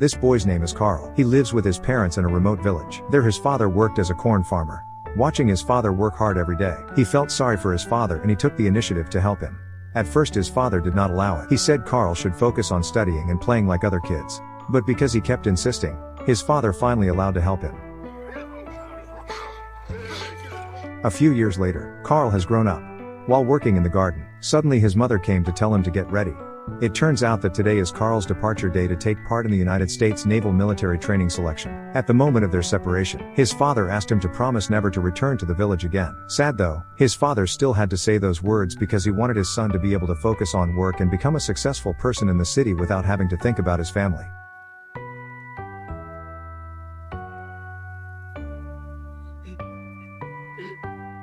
This boy's name is Carl. He lives with his parents in a remote village. There his father worked as a corn farmer. Watching his father work hard every day, he felt sorry for his father and he took the initiative to help him. At first his father did not allow it. He said Carl should focus on studying and playing like other kids. But because he kept insisting, his father finally allowed to help him. A few years later, Carl has grown up. While working in the garden, suddenly his mother came to tell him to get ready. It turns out that today is Carl's departure day to take part in the United States Naval Military Training Selection. At the moment of their separation, his father asked him to promise never to return to the village again. Sad though, his father still had to say those words because he wanted his son to be able to focus on work and become a successful person in the city without having to think about his family.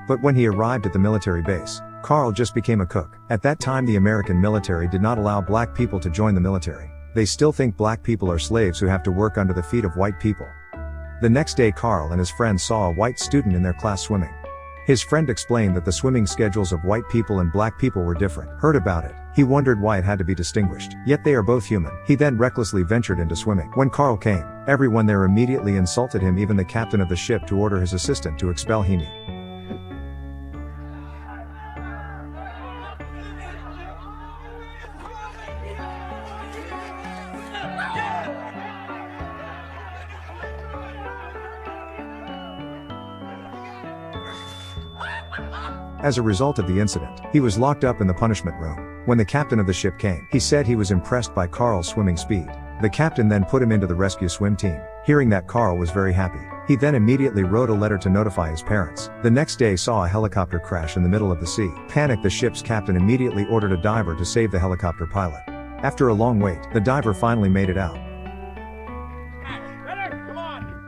But when he arrived at the military base, Carl just became a cook. At that time the American military did not allow black people to join the military. They still think black people are slaves who have to work under the feet of white people. The next day Carl and his friend saw a white student in their class swimming. His friend explained that the swimming schedules of white people and black people were different. Heard about it, he wondered why it had to be distinguished. Yet they are both human. He then recklessly ventured into swimming. When Carl came, everyone there immediately insulted him, even the captain of the ship, to order his assistant to expel him. As a result of the incident, he was locked up in the punishment room. When the captain of the ship came, he said he was impressed by Carl's swimming speed. The captain then put him into the rescue swim team. Hearing that, Carl was very happy. He then immediately wrote a letter to notify his parents. The next day saw a helicopter crash in the middle of the sea. Panicked, the ship's captain immediately ordered a diver to save the helicopter pilot. After a long wait, the diver finally made it out.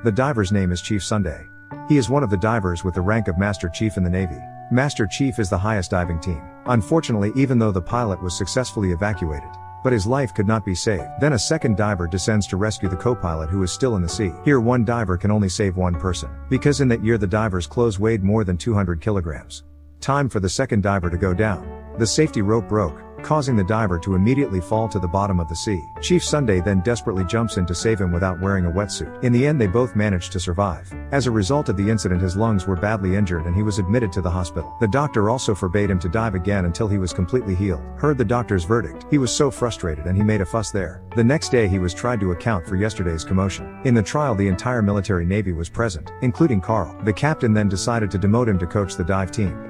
The diver's name is Chief Sunday. He is one of the divers with the rank of Master Chief in the Navy. Master Chief is the highest diving team. Unfortunately, even though the pilot was successfully evacuated, but his life could not be saved. Then a second diver descends to rescue the co-pilot who is still in the sea. Here one diver can only save one person, because in that year the diver's clothes weighed more than 200 kilograms. Time for the second diver to go down. The safety rope broke, causing the diver to immediately fall to the bottom of the sea. Chief Sunday then desperately jumps in to save him without wearing a wetsuit. In the end they both managed to survive. As a result of the incident his lungs were badly injured and he was admitted to the hospital. The doctor also forbade him to dive again until he was completely healed. Heard the doctor's verdict, he was so frustrated and he made a fuss there. The next day he was tried to account for yesterday's commotion. In the trial the entire military navy was present, including Carl. The captain then decided to demote him to coach the dive team.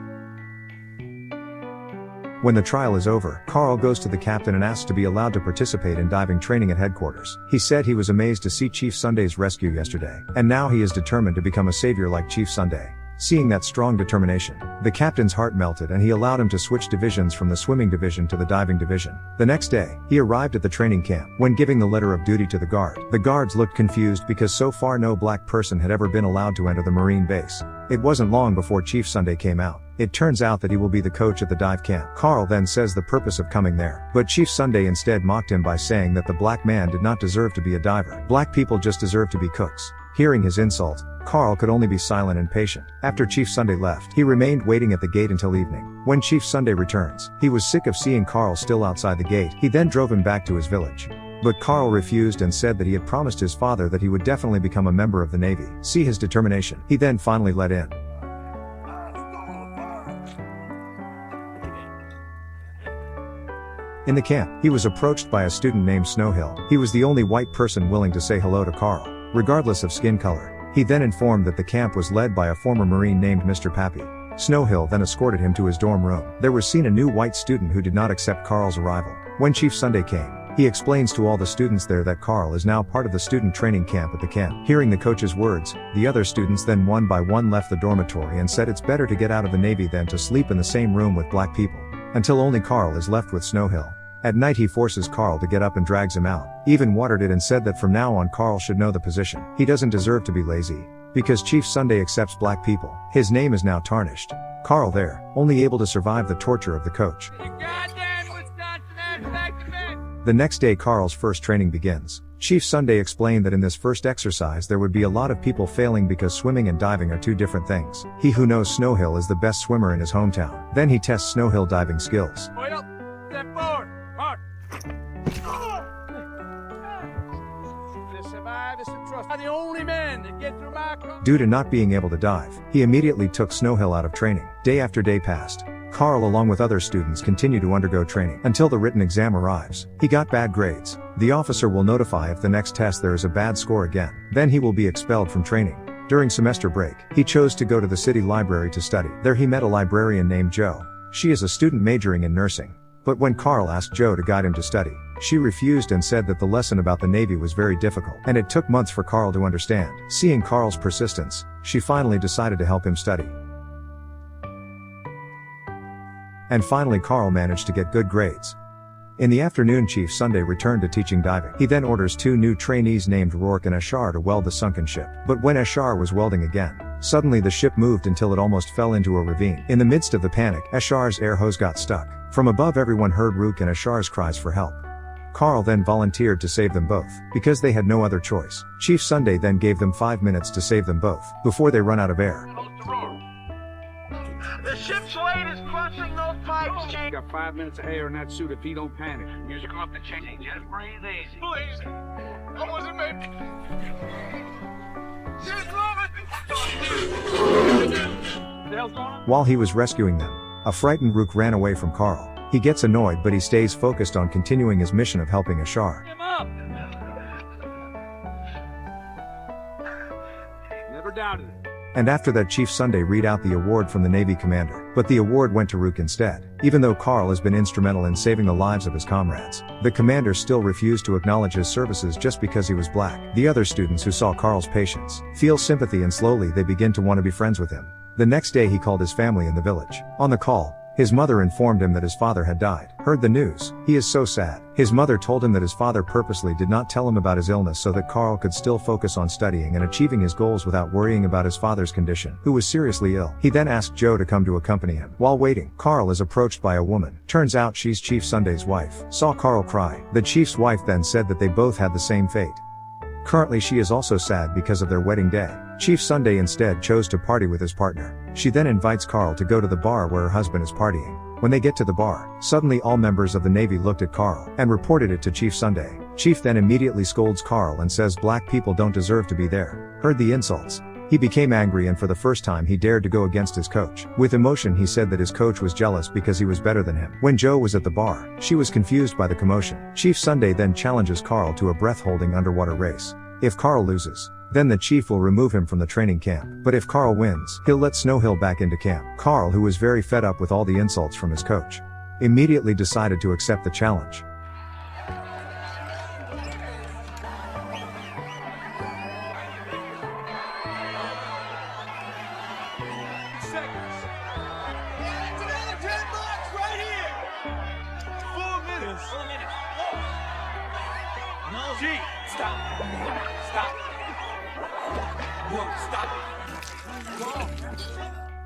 When the trial is over, Carl goes to the captain and asks to be allowed to participate in diving training at headquarters. He said he was amazed to see Chief Sunday's rescue yesterday, and now he is determined to become a savior like Chief Sunday. Seeing that strong determination, the captain's heart melted and he allowed him to switch divisions from the swimming division to the diving division. The next day, he arrived at the training camp. When giving the letter of duty to the guards looked confused because so far no black person had ever been allowed to enter the Marine base. It wasn't long before Chief Sunday came out. It turns out that he will be the coach at the dive camp. Carl then says the purpose of coming there, but Chief Sunday instead mocked him by saying that the black man did not deserve to be a diver. Black people just deserve to be cooks. Hearing his insult, Carl could only be silent and patient. After Chief Sunday left, he remained waiting at the gate until evening. When Chief Sunday returns, he was sick of seeing Carl still outside the gate. He then drove him back to his village. But Carl refused and said that he had promised his father that he would definitely become a member of the Navy. See his determination. He then finally let in. In the camp, he was approached by a student named Snowhill. He was the only white person willing to say hello to Carl, regardless of skin color. He then informed that the camp was led by a former Marine named Mr. Pappy. Snowhill then escorted him to his dorm room. There was seen a new white student who did not accept Carl's arrival. When Chief Sunday came, he explains to all the students there that Carl is now part of the student training camp at the camp. Hearing the coach's words, the other students then one by one left the dormitory and said it's better to get out of the Navy than to sleep in the same room with black people. Until only Carl is left with Snowhill. At night he forces Carl to get up and drags him out. Even watered it and said that from now on Carl should know the position. He doesn't deserve to be lazy, because Chief Sunday accepts black people. His name is now tarnished. Carl there, only able to survive the torture of the coach. The next day Carl's first training begins. Chief Sunday explained that in this first exercise there would be a lot of people failing because swimming and diving are two different things. He who knows Snowhill is the best swimmer in his hometown. Then he tests Snowhill diving skills. to survive is to trust. I'm the only man that get through my... Due to not being able to dive, he immediately took Snow Hill out of training. Day after day passed. Carl along with other students continue to undergo training until the written exam arrives. He got bad grades. The officer will notify if the next test there is a bad score again. Then he will be expelled from training. During semester break, he chose to go to the city library to study. There he met a librarian named Jo. She is a student majoring in nursing. But when Carl asked Jo to guide him to study, she refused and said that the lesson about the Navy was very difficult, and it took months for Carl to understand. Seeing Carl's persistence, she finally decided to help him study. And finally Carl managed to get good grades. In the afternoon Chief Sunday returned to teaching diving. He then orders 2 new trainees named Rourke and Ashar to weld the sunken ship. But when Ashar was welding again, suddenly the ship moved until it almost fell into a ravine. In the midst of the panic, Ashar's air hose got stuck. From above everyone heard Rourke and Ashar's cries for help. Carl then volunteered to save them both, because they had no other choice. Chief Sunday then gave them 5 minutes to save them both, before they run out of air. The ship's weight is crushing those pipes, Chief. Got 5 minutes of air in that suit if he don't panic. Music off the chain. Just breathe easy. Please. I wasn't meant. The hell's going on? While he was rescuing them, a frightened Rourke ran away from Carl. He gets annoyed but he stays focused on continuing his mission of helping Ashar. Him up. Never doubted it. And after that Chief Sunday read out the award from the Navy commander, but the award went to Rourke instead. Even though Carl has been instrumental in saving the lives of his comrades, the commander still refused to acknowledge his services just because he was black. The other students who saw Carl's patience feel sympathy and slowly they begin to want to be friends with him. The next day he called his family in the village. On the call, his mother informed him that his father had died. Heard the news. He is so sad. His mother told him that his father purposely did not tell him about his illness so that Carl could still focus on studying and achieving his goals without worrying about his father's condition, who was seriously ill. He then asked Jo to come to accompany him. While waiting, Carl is approached by a woman. Turns out she's Chief Sunday's wife. Saw Carl cry. The chief's wife then said that they both had the same fate. Currently she is also sad because of their wedding day. Chief Sunday instead chose to party with his partner. She then invites Carl to go to the bar where her husband is partying. When they get to the bar, suddenly all members of the Navy looked at Carl and reported it to Chief Sunday. Chief then immediately scolds Carl and says black people don't deserve to be there. Heard the insults. He became angry and for the first time he dared to go against his coach. With emotion he said that his coach was jealous because he was better than him. When Jo was at the bar, she was confused by the commotion. Chief Sunday then challenges Carl to a breath-holding underwater race. If Carl loses, then the chief will remove him from the training camp. But if Carl wins, he'll let Snow Hill back into camp. Carl, who was very fed up with all the insults from his coach, immediately decided to accept the challenge.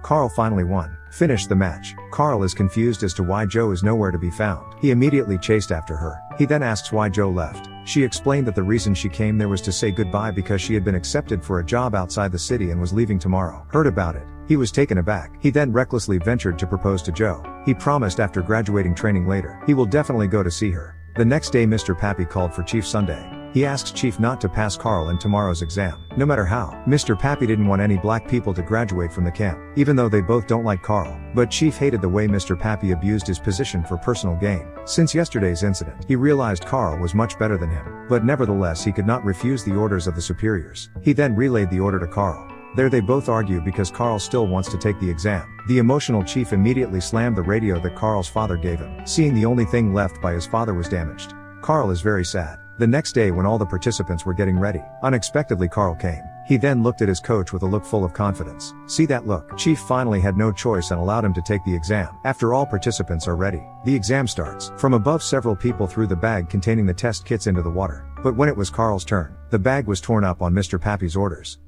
Carl finally won. Finished the match. Carl is confused as to why Jo is nowhere to be found. He immediately chased after her. He then asks why Jo left. She explained that the reason she came there was to say goodbye because she had been accepted for a job outside the city and was leaving tomorrow. Heard about it. He was taken aback. He then recklessly ventured to propose to Jo. He promised after graduating training later, he will definitely go to see her. The next day Mr. Pappy called for Chief Sunday. He asked Chief not to pass Carl in tomorrow's exam, no matter how. Mr. Pappy didn't want any black people to graduate from the camp, even though they both don't like Carl. But Chief hated the way Mr. Pappy abused his position for personal gain. Since yesterday's incident, he realized Carl was much better than him, but nevertheless he could not refuse the orders of the superiors. He then relayed the order to Carl. There they both argue because Carl still wants to take the exam. The emotional chief immediately slammed the radio that Carl's father gave him, seeing the only thing left by his father was damaged. Carl is very sad. The next day when all the participants were getting ready, unexpectedly Carl came. He then looked at his coach with a look full of confidence. See that look? Chief finally had no choice and allowed him to take the exam. After all participants are ready, the exam starts. From above several people threw the bag containing the test kits into the water. But when it was Carl's turn, the bag was torn up on Mr. Pappy's orders.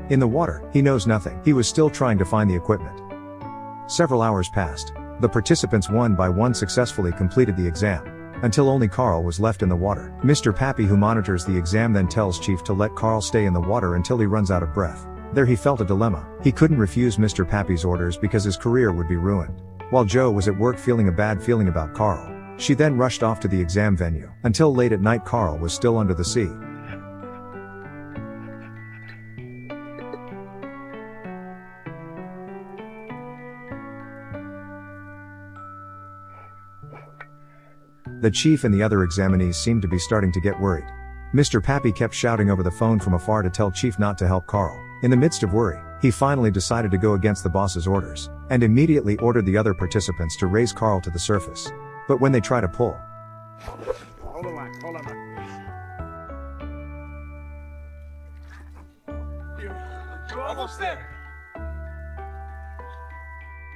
In the water, he knows nothing. He was still trying to find the equipment. Several hours passed. The participants one by one successfully completed the exam, until only Carl was left in the water. Mr. Pappy, who monitors the exam, then tells Chief to let Carl stay in the water until he runs out of breath. There he felt a dilemma. He couldn't refuse Mr. Pappy's orders because his career would be ruined. While Jo was at work feeling a bad feeling about Carl, She then rushed off to the exam venue. Until late at night, Carl was still under the sea. The chief and the other examinees seemed to be starting to get worried. Mr. Pappy kept shouting over the phone from afar to tell Chief not to help Carl. In the midst of worry, he finally decided to go against the boss's orders, and immediately ordered the other participants to raise Carl to the surface. But when they tried to pull, Hold the line, hold on. You're almost there.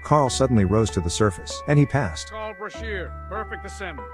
Carl suddenly rose to the surface, and he passed. Carl Brashear, perfect assembly.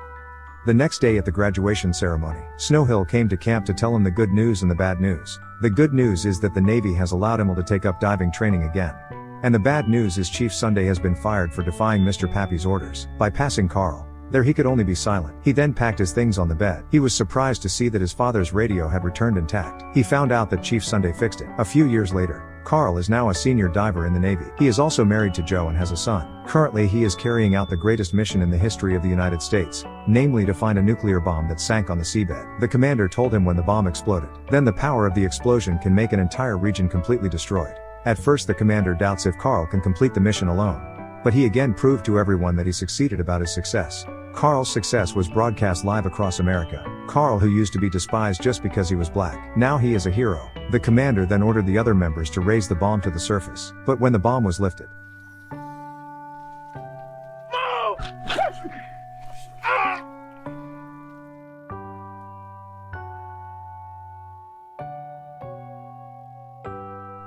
The next day at the graduation ceremony, Snowhill came to camp to tell him the good news and the bad news. The good news is that the Navy has allowed him to take up diving training again. And the bad news is Chief Sunday has been fired for defying Mr. Pappy's orders. By passing Carl, there he could only be silent. He then packed his things on the bed. He was surprised to see that his father's radio had returned intact. He found out that Chief Sunday fixed it. A few years later, Carl is now a senior diver in the Navy. He is also married to Jo and has a son. Currently he is carrying out the greatest mission in the history of the United States, namely to find a nuclear bomb that sank on the seabed. The commander told him when the bomb exploded, then the power of the explosion can make an entire region completely destroyed. At first the commander doubts if Carl can complete the mission alone. But he again proved to everyone that he succeeded about his success. Carl's success was broadcast live across America. Carl, who used to be despised just because he was black, now he is a hero. The commander then ordered the other members to raise the bomb to the surface. But when the bomb was lifted,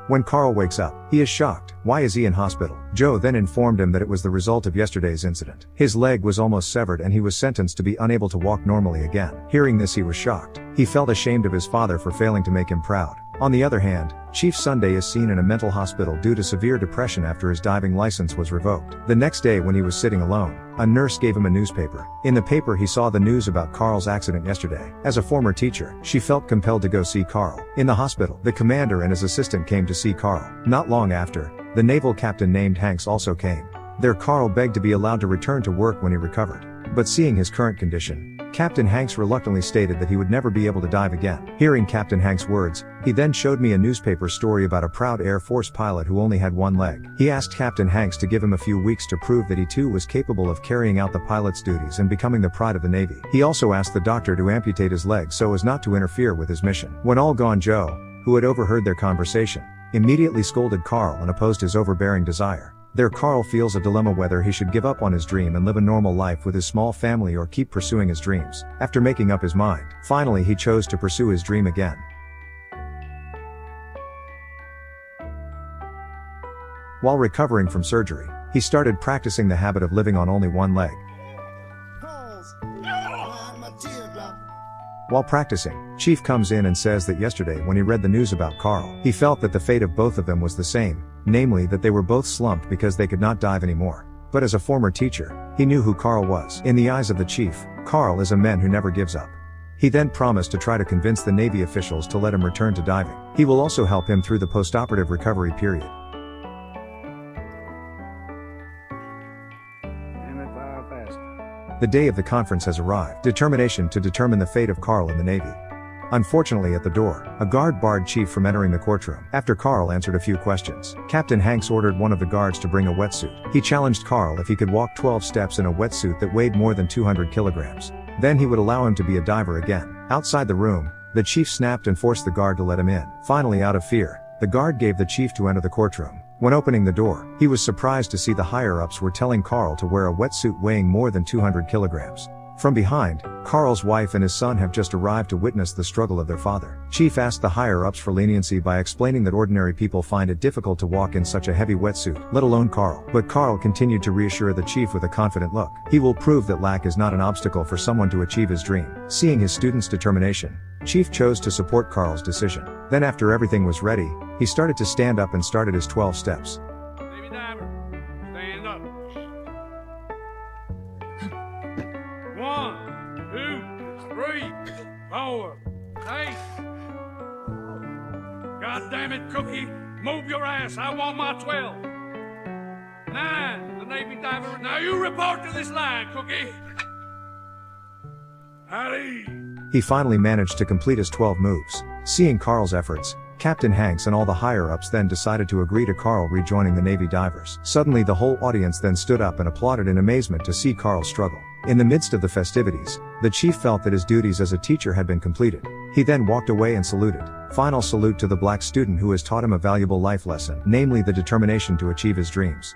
when Carl wakes up, he is shocked. Why is he in hospital? Jo then informed him that it was the result of yesterday's incident. His leg was almost severed and he was sentenced to be unable to walk normally again. Hearing this, he was shocked. He felt ashamed of his father for failing to make him proud. On the other hand, Chief Sunday is seen in a mental hospital due to severe depression after his diving license was revoked. The next day when he was sitting alone, a nurse gave him a newspaper. In the paper he saw the news about Carl's accident yesterday. As a former teacher, she felt compelled to go see Carl. In the hospital, the commander and his assistant came to see Carl. Not long after, the naval captain named Hanks also came. There Carl begged to be allowed to return to work when he recovered. But seeing his current condition, Captain Hanks reluctantly stated that he would never be able to dive again. Hearing Captain Hanks' words, he then showed me a newspaper story about a proud Air Force pilot who only had one leg. He asked Captain Hanks to give him a few weeks to prove that he too was capable of carrying out the pilot's duties and becoming the pride of the Navy. He also asked the doctor to amputate his leg so as not to interfere with his mission. When all gone, Jo, who had overheard their conversation, immediately scolded Carl and opposed his overbearing desire. There Carl feels a dilemma whether he should give up on his dream and live a normal life with his small family or keep pursuing his dreams. After making up his mind, finally he chose to pursue his dream again. While recovering from surgery, he started practicing the habit of living on only one leg. While practicing, Chief comes in and says that yesterday when he read the news about Carl, he felt that the fate of both of them was the same, namely that they were both slumped because they could not dive anymore. But as a former teacher, he knew who Carl was. In the eyes of the chief, Carl is a man who never gives up. He then promised to try to convince the Navy officials to let him return to diving. He will also help him through the post-operative recovery period. The day of the conference has arrived. Determination to determine the fate of Carl in the Navy. Unfortunately, at the door, a guard barred Chief from entering the courtroom. After Carl answered a few questions, Captain Hanks ordered one of the guards to bring a wetsuit. He challenged Carl if he could walk 12 steps in a wetsuit that weighed more than 200 kilograms. Then he would allow him to be a diver again. Outside the room, the chief snapped and forced the guard to let him in. Finally, out of fear, the guard gave the chief to enter the courtroom. When opening the door, he was surprised to see the higher-ups were telling Carl to wear a wetsuit weighing more than 200 kilograms. From behind, Carl's wife and his son have just arrived to witness the struggle of their father. Chief asked the higher-ups for leniency by explaining that ordinary people find it difficult to walk in such a heavy wetsuit, let alone Carl. But Carl continued to reassure the chief with a confident look. He will prove that lack is not an obstacle for someone to achieve his dream. Seeing his students' determination, Chief chose to support Carl's decision. Then after everything was ready, he started to stand up and started his 12 steps. Navy diver, stand up. 1, 2, 3, 4, 8. God damn it, Cookie, move your ass. I want my 12. 9, the Navy diver. Now you report to this line, Cookie. Howdy. He finally managed to complete his 12 moves. Seeing Carl's efforts, Captain Hanks and all the higher-ups then decided to agree to Carl rejoining the Navy divers. Suddenly the whole audience then stood up and applauded in amazement to see Carl struggle. In the midst of the festivities, the chief felt that his duties as a teacher had been completed. He then walked away and saluted. Final salute to the black student who has taught him a valuable life lesson, namely the determination to achieve his dreams.